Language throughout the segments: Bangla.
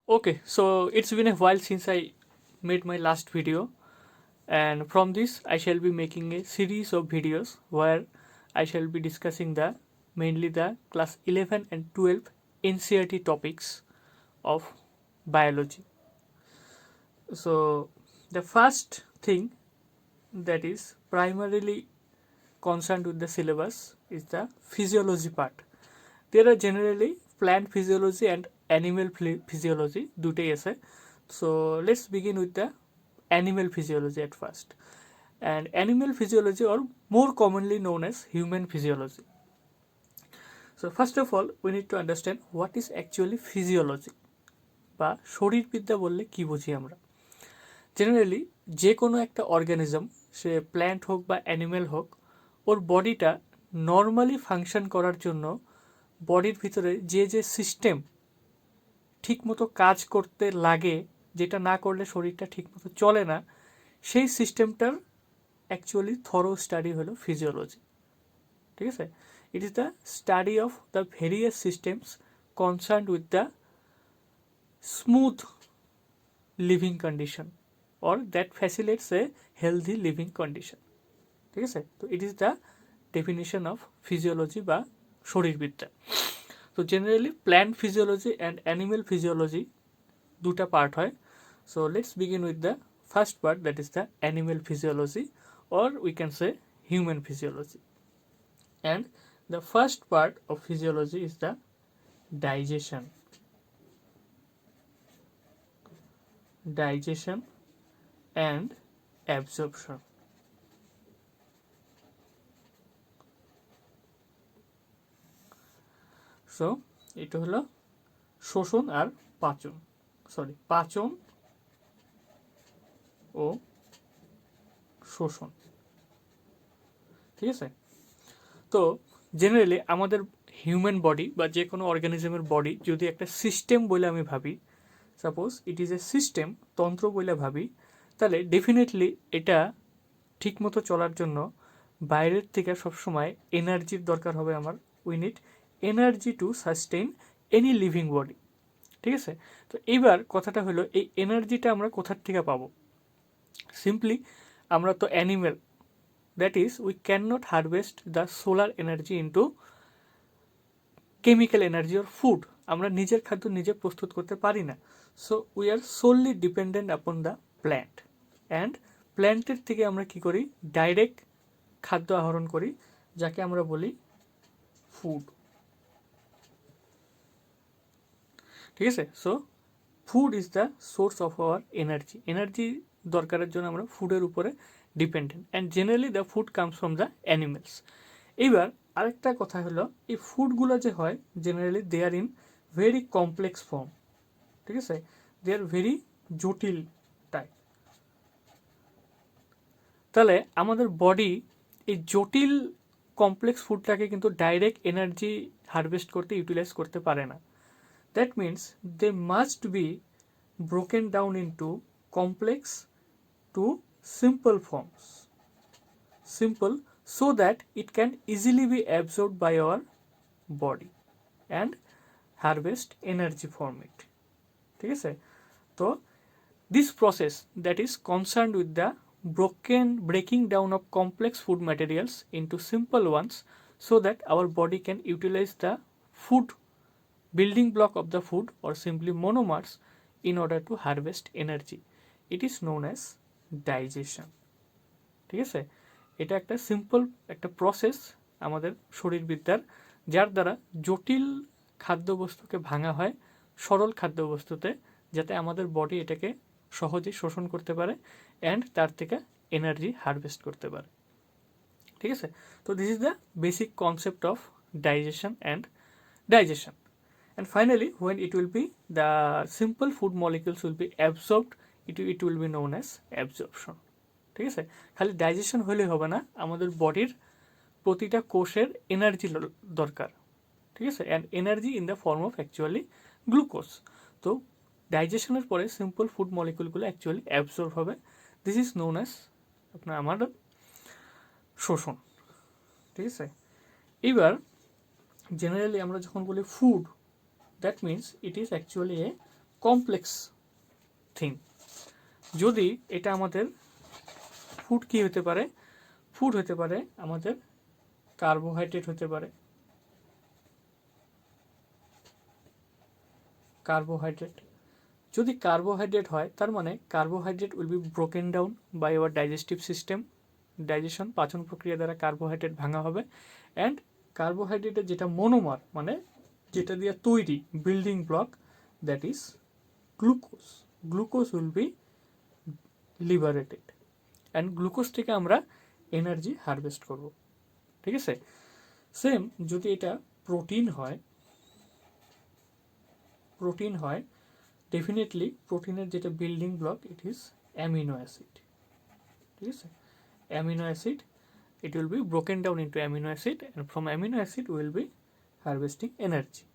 Okay, so it's been a while since I made my last video, and from this, I shall be making a series of videos where I shall be discussing the mainly the class 11 and 12 NCERT topics of biology. So, the first thing that is primarily concerned with the syllabus is the physiology part. There are generally plant physiology and animal physiology দুটেই আছে. So let's begin with the animal physiology at first. And animal physiology, or more commonly known as human physiology. So first of all, we need to understand what is actually physiology বা শরীরবিদ্যা বললে কি বুঝি আমরা. জেনারেলি যে কোনো একটা অর্গানিজম, সে প্ল্যান্ট হোক বা অ্যানিমেল হোক, ওর বডিটা নর্মালি ফাংশন করার জন্য বডির ভিতরে যে যে সিস্টেম ঠিকমতো কাজ করতে লাগে, যেটা না করলে শরীরটা ঠিকমতো চলে না, সেই সিস্টেমটার অ্যাকচুয়ালি থরো স্টাডি হলো ফিজিওলজি. ঠিক আছে? It is the study of the various systems concern with the smooth living condition or that facilitates a healthy living condition. ঠিক আছে? তো it is the definition of physiology বা শরীরবিদ্যা. তো generally plant physiology and animal physiology দুটা পার্ট হয়. So let's begin with the first part, that is the animal physiology, or we can say human physiology. And the first part of physiology is the digestion. Digestion and absorption. So এটা হলো শোষণ আর পাচন, পাচন ও শোষণ. ঠিক আছে? তো জেনারেলি আমাদের হিউম্যান বডি বা যে কোনো অর্গানিজমের বডি যদি একটা সিস্টেম বলে আমি ভাবি, suppose it is a system, তন্ত্র বলে ভাবি, তাহলে ডেফিনেটলি এটা ঠিকমতো চলার জন্য বাইরের থেকে সবসময় এনার্জির দরকার হবে আমার. We need energy two sustain any living body. ঠিক আছে? তো এইবার কথাটা হলো, এই এনার্জিটা আমরা কোথার থেকে পাবো? সিম্পলি আমরা তো animal, that is we can not harvest the solar energy into chemical energy or food. আমরা নিজের খাদ্য নিজে প্রস্তুত করতে পারি না. So we are solely dependent upon the plant. And প্ল্যান্টের থেকে আমরা কি করি? ডাইরেক্ট খাদ্য আহরণ করি, যাকে আমরা বলি ফুড. ঠিক আছে? So food is the source of our energy. Energy দরকারের জন্য আমরা ফুডের উপরে dependent, and generally the food comes from the animals. এইবার আরেকটা কথা হলো, এই ফুডগুলো যে হয় generally they are in very complex form. ঠিক আছে? দে আর ভেরি জটিল টাইপ. তাহলে আমাদের বডি এই জটিল কমপ্লেক্স ফুডটাকে কিন্তু ডাইরেক্ট এনার্জি হারভেস্ট করতে ইউটিলাইজ করতে পারে না. That means they must B broken down into complex to simple forms. Simple so that it can easily be absorbed by our body and harvest energy from it. ঠিক আছে? তো this process that is concerned with the breaking down of complex food materials into simple ones so that our body can utilize the food building block of the food, or simply monomers, in order to harvest energy. It is known as digestion. ঠিক আছে? এটা একটা সিম্পল একটা প্রসেস আমাদের শরীরবিদ্যার, যার দ্বারা জটিল খাদ্যবস্তুকে ভাঙা হয় সরল খাদ্যবস্তুতে, যাতে আমাদের বডি এটাকে সহজে শোষণ করতে পারে অ্যান্ড তার থেকে এনার্জি হারভেস্ট করতে পারে. ঠিক আছে? তো this is the basic concept of digestion and digestion. And finally, when it will be the simple food molecules will be absorbed, it will be known as absorption. ঠিক আছে? খালি ডাইজেশন হলেই হবে না, আমাদের বডির প্রতিটা কোষের এনার্জি দরকার. ঠিক আছে? And energy in the form of actually glucose. তো ডাইজেশনের পরে সিম্পল ফুড মলিকুলগুলো অ্যাকচুয়ালি অ্যাবজর্ব হবে. দিস ইজ নোন অ্যাজ আমার শোষণ. ঠিক আছে? এবার জেনারেলি আমরা যখন বলি food, that means it is actually a complex thing. যদি এটা আমাদের ফুড কি হতে পারে, ফুড হতে পারে আমাদের কার্বোহাইড্রেট হতে পারে, কার্বোহাইড্রেট। যদি কার্বোহাইড্রেট হয় তার মানে carbohydrate will be broken down by our digestive system, digestion পাচন প্রক্রিয়া দ্বারা কার্বোহাইড্রেট ভাঙা হবে। অ্যান্ড কার্বোহাইড্রেটের যেটা মনোমার মানে যেটা দিয়ে তৈরি building block, that is glucose, glucose will be liberated and glucose থেকে আমরা এনার্জি হারভেস্ট করব। ঠিক আছে, সেম যদি এটা প্রোটিন হয়, প্রোটিন হয় ডেফিনেটলি প্রোটিনের যেটা building block it is amino acid. ঠিক আছে, amino acid it will be broken down into amino acid and from amino acid we will be harvesting energy.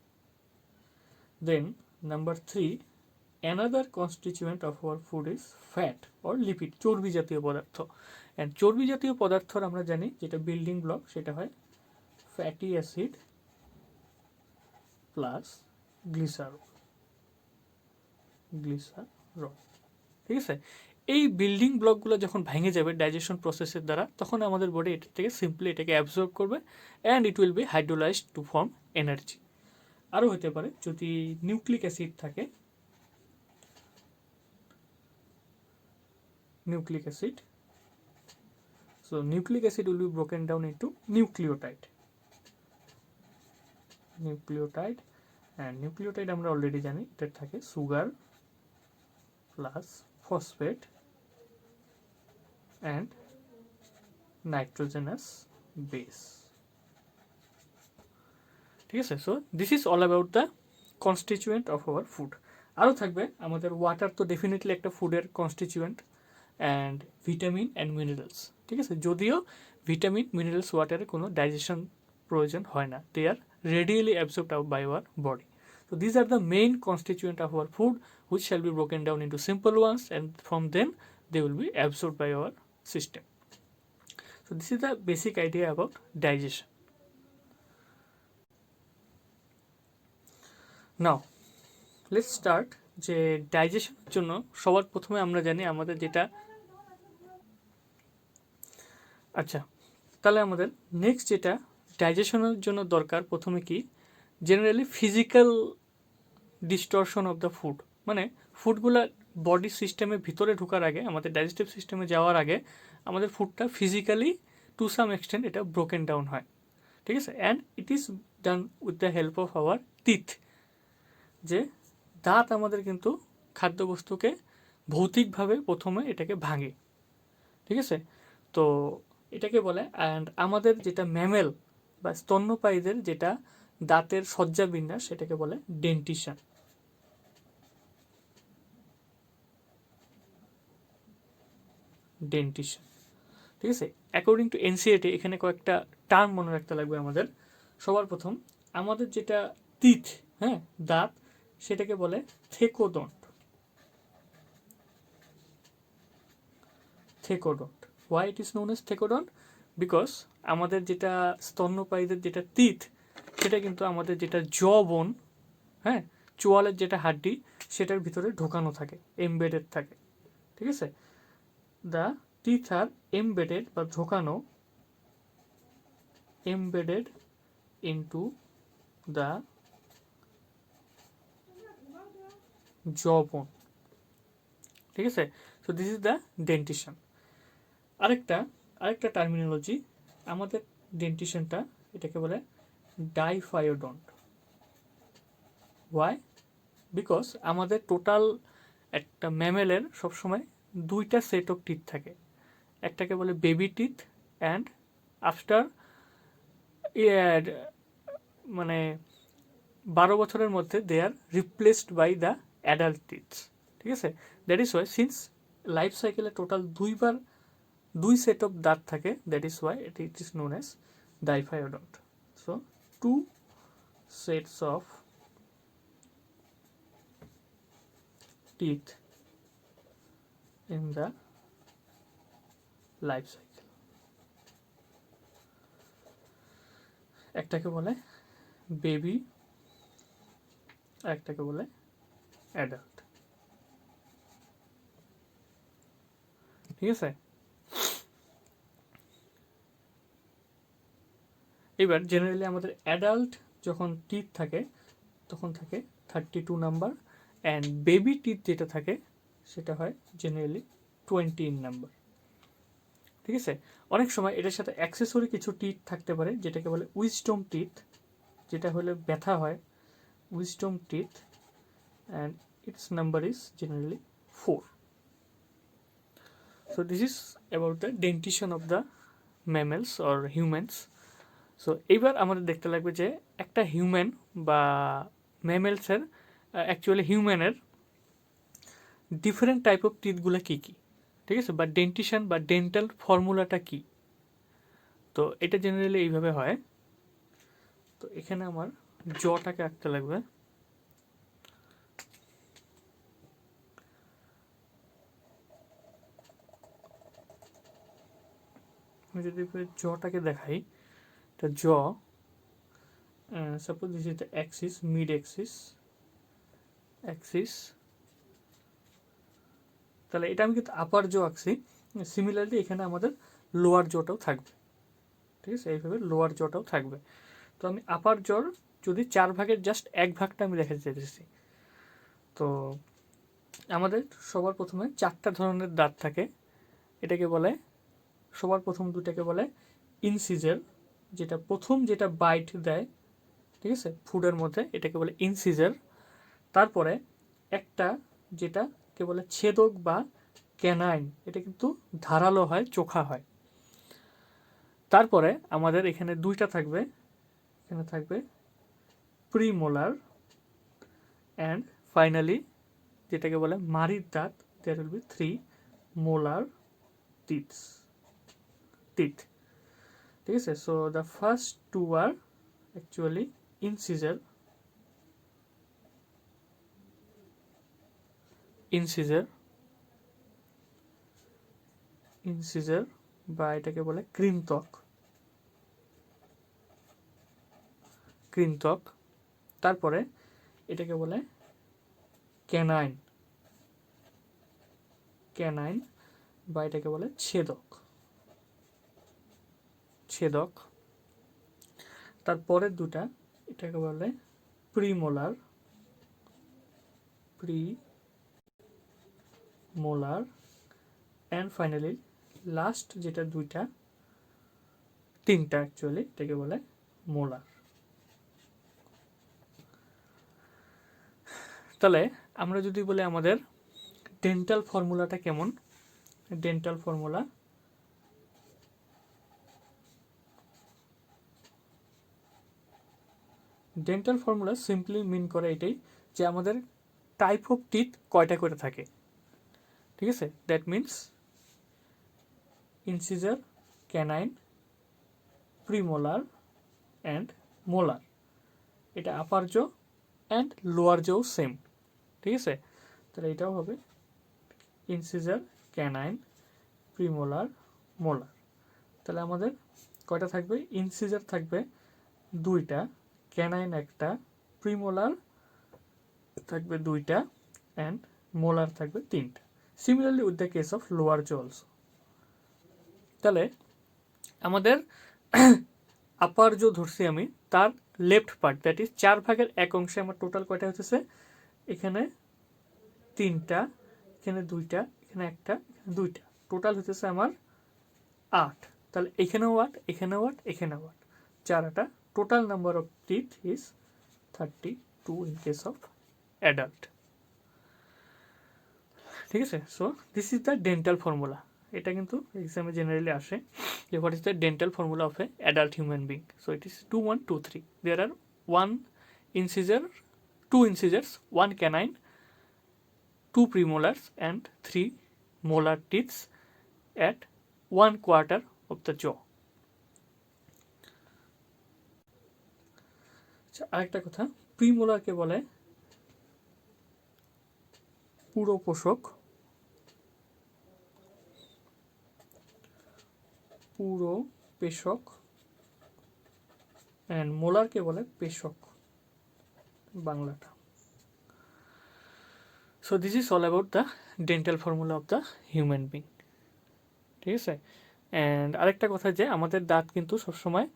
Then number 3, another constituent of our food is fat or lipid, চর্বি জাতীয় পদার্থ। and চর্বি জাতীয় পদার্থর আমরা জানি যেটা বিল্ডিং ব্লক সেটা হয় fatty acid plus glycerol, glycerol. ঠিক আছে, এই বিল্ডিং ব্লকগুলো যখন ভেঙে যাবে ডাইজেশন প্রসেসের দ্বারা তখন আমাদের বডি এটা থেকে সিম্পলি এটাকে অ্যাবজর্ব করবে and it will be hydrolysed to form energy. আরও হতে পারে যদি নিউক্লিক অ্যাসিড থাকে, nucleic acid, so nucleic acid will be broken down into nucleotide, nucleotide. And nucleotide আমরা অলরেডি জানি এটা থাকে sugar plus phosphate and nitrogenous base. ঠিক আছে, so this is all about the constituent of our food. আরও থাকবে আমাদের ওয়াটার তো ডেফিনেটলি একটা ফুডের constituent and vitamin and minerals. ঠিক আছে, যদিও ভিটামিন মিনারেলস ওয়াটারে কোনো ডাইজেশন প্রয়োজন হয় না, they are readily absorbed out by our body. So these are the main constituent of our food which shall be broken down into simple ones and from then they will be absorbed by our system. So this is the basic idea about digestion. Now let's start যে ডাইজেশনের জন্য সবার প্রথমে আমরা জানি আমাদের যেটা, আচ্ছা তাহলে আমাদের নেক্সট যেটা ডাইজেশনের জন্য দরকার প্রথমে কি, generally physical distortion of the food, মানে ফুডগুলো বডি সিস্টেমের ভিতরে ঢোকার আগে আমাদের ডাইজেস্টিভ সিস্টেমে যাওয়ার আগে আমাদের ফুডটা ফিজিক্যালি টু সাম এক্সটেন্ট এটা ব্রোকেন ডাউন হয়। ঠিক আছে, and it is done with the help of our teeth, যে দাঁত আমাদের কিন্তু খাদ্যবস্তুকে ভৌতিকভাবে প্রথমে এটাকে ভাঙে। ঠিক আছে, তো এটাকে বলে, অ্যান্ড আমাদের যেটা ম্যামেল বা স্তন্যপায়ীদের যেটা দাঁতের সজ্জা বিন্যাস সেটাকে বলে ডেন্টিশন। ডেন্টিশন। ঠিক আছে, অ্যাকর্ডিং টু এনসিইআরটি এখানে কয়েকটা টার্ম মনে রাখতে লাগবে আমাদের। সবার প্রথম আমাদের যেটা টিথ, হ্যাঁ দাঁত, সেটাকে বলে thecodont, thecodont. Why it is known as thecodont? Because আমাদের যেটা স্তন্যপায়ীদের যেটা টিথ সেটা কিন্তু আমাদের যেটা বোন, হ্যাঁ চোয়ালের যেটা হাড্ডি সেটার ভিতরে ঢোকানো থাকে, এমবেডেড থাকে। ঠিক আছে, দ্য টিথ আর এমবেডেড বা ঢোকানো, embedded into the jawbone. ঠিক আছে, so this is the dentition. আরেকটা টার্মিনোলজি আমাদের ডেন্টিশনটা, এটাকে বলে ডাইফায়োডন্ট। ওয়াই? বিকজ আমাদের টোটাল একটা ম্যামেলের সবসময় দুইটা সেট অফ টিথ থাকে, একটাকে বলে বেবি টিথ অ্যান্ড আফটার মানে 12 বছরের মধ্যে they are replaced by the adult teeths. ঠিক আছে, that is why since life সাইকেলে টোটাল দুই সেট অফ দাঁত থাকে, that is why it is known as diphyodont. So 2 sets of teeth in the life cycle. একটাকে বলে বেবি, একটাকে বলে অ্যাডাল্ট। ঠিক আছে। এবার জেনারেলি আমাদের অ্যাডাল্ট যখন টিথ থাকে তখন থাকে 32 নাম্বার, অ্যান্ড বেবি টিথ যেটা থাকে সেটা হয় জেনারেলি 20 নাম্বার। ঠিক আছে। অনেক সময় এটার সাথে অ্যাক্সেসরি কিছু টিথ থাকতে পারে যেটাকে বলে উইজডম টিথ, যেটা হলে ব্যথা হয়, wisdom teeth, and it's number is generally 4. So this is about the dentition of the mammals or humans. So এইবার আমাদের দেখতে লাগবে যে একটা হিউম্যান বা ম্যামেলসের, অ্যাকচুয়ালি হিউম্যানের ডিফারেন্ট টাইপ অফ টিথগুলো কী কী, ঠিক আছে, বা ডেন্টিশন বা ডেন্টাল ফর্মুলাটা কী। তো এটা জেনারেলি এইভাবে হয়। তো এখানে আমার জটাকে আঁকতে লাগবে। আমি যদি জটাকে দেখাই, তো জ, suppose this is the Axis, mid Axis, তাহলে এটা আমি কিন্তু আপার জ আঁকছি। সিমিলারলি এখানে আমাদের লোয়ার জটাও থাকবে, ঠিক আছে, এইভাবে লোয়ার জটাও থাকবে। তো আমি আপার জর যদি 4 ভাগের জাস্ট 1 ভাগটা আমি দেখাতে চাইতেছি। তো আমাদের সবার প্রথমে 4টা ধরনের দাঁত থাকে, এটাকে বলে, সবার প্রথম দুটাকে বলে ইনসিজার, যেটা প্রথম যেটা বাইট দেয়, ঠিক আছে, ফুডের মধ্যে, এটাকে বলে ইনসিজার। তারপরে একটা যেটাকে বলে ছেদক বা ক্যানাইন, এটা কিন্তু ধারালো হয়, চোখা হয়। তারপরে আমাদের এখানে দুইটা থাকবে, এখানে থাকবে প্রিমোলার, অ্যান্ড ফাইনালি যেটাকে বলে মারির দাঁত, there will be 3 molar teeth. ঠিক আছে। So the first two are actually incisor, incisor বা এটাকে বলে কৃন্তক। তারপরে এটাকে বলে ক্যানাইন বা এটাকে বলে ছেদক। তারপরের দুটা এটাকে বলে প্রিমোলার, অ্যান্ড ফাইনালি লাস্ট যেটা তিনটা অ্যাকচুয়ালি এটাকে বলে মোলার। তাহলে আমরা যদি বলি আমাদের ডেন্টাল ফর্মুলাটা কেমন, ডেন্টাল ফর্মুলা সিম্পলি মিন করে এটাই যে আমাদের টাইপ অফ টিথ কয়টা করে থাকে, ঠিক আছে। That means incisor, canine, premolar and molar. এটা আপার জো অ্যান্ড লোয়ার জো সেম, ঠিক আছে। তাহলে এটাও হবে ইনসিজার, ক্যানাইন, প্রিমোলার, মোলার। তাহলে আমাদের কয়টা থাকবে, ইনসিজার থাকবে 2টা, ক্যানাইন 1টা, প্রিমোলার থাকবে 2টা, অ্যান্ড মোলার থাকবে 3টা। Similarly with the case of lower jaw also. তাহলে আমাদের আপার জো ধরছি আমি, তার লেফট পার্ট, দ্যাট ইজ 4 ভাগের 1 অংশে আমার টোটাল কয়টা হতেছে, এখানে 3টা, এখানে 2টা, এখানে 1টা, এখানে 2টা, টোটাল হতেছে আমার 8। তাহলে এখানেও 8, এখানেও 8, এখানেও 8, 4টা। Total number of teeth is 32 in case of adult, ঠিক আছে। So this is the dental formula. এটা কিন্তু এক্সামে জেনারেলি আসে যে what is the dental formula of a adult human being. So it is 2 1 2 3। There are 1 incisor, 2 incisors, 1 canine, 2 premolars and 3 molar teeth at 1/4 of the jaw. আচ্ছা, আরেকটা কথা, প্রিমোলারকে বলে পুরো পোষক, অ্যান্ড মোলারকে বলে পেশক বাংলাটা। So this is all about the dental formula of the human being. ঠিক আছে। অ্যান্ড আরেকটা কথা যে আমাদের দাঁত কিন্তু সবসময়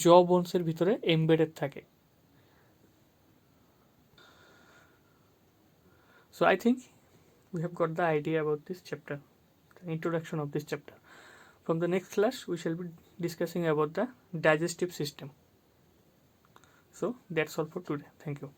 জ বোনসের ভিতরে এমবেডেড থাকে। So I think we have got the idea about this chapter, the introduction of this chapter. From the next class, we shall be discussing about the digestive system. So that's all for today. Thank you.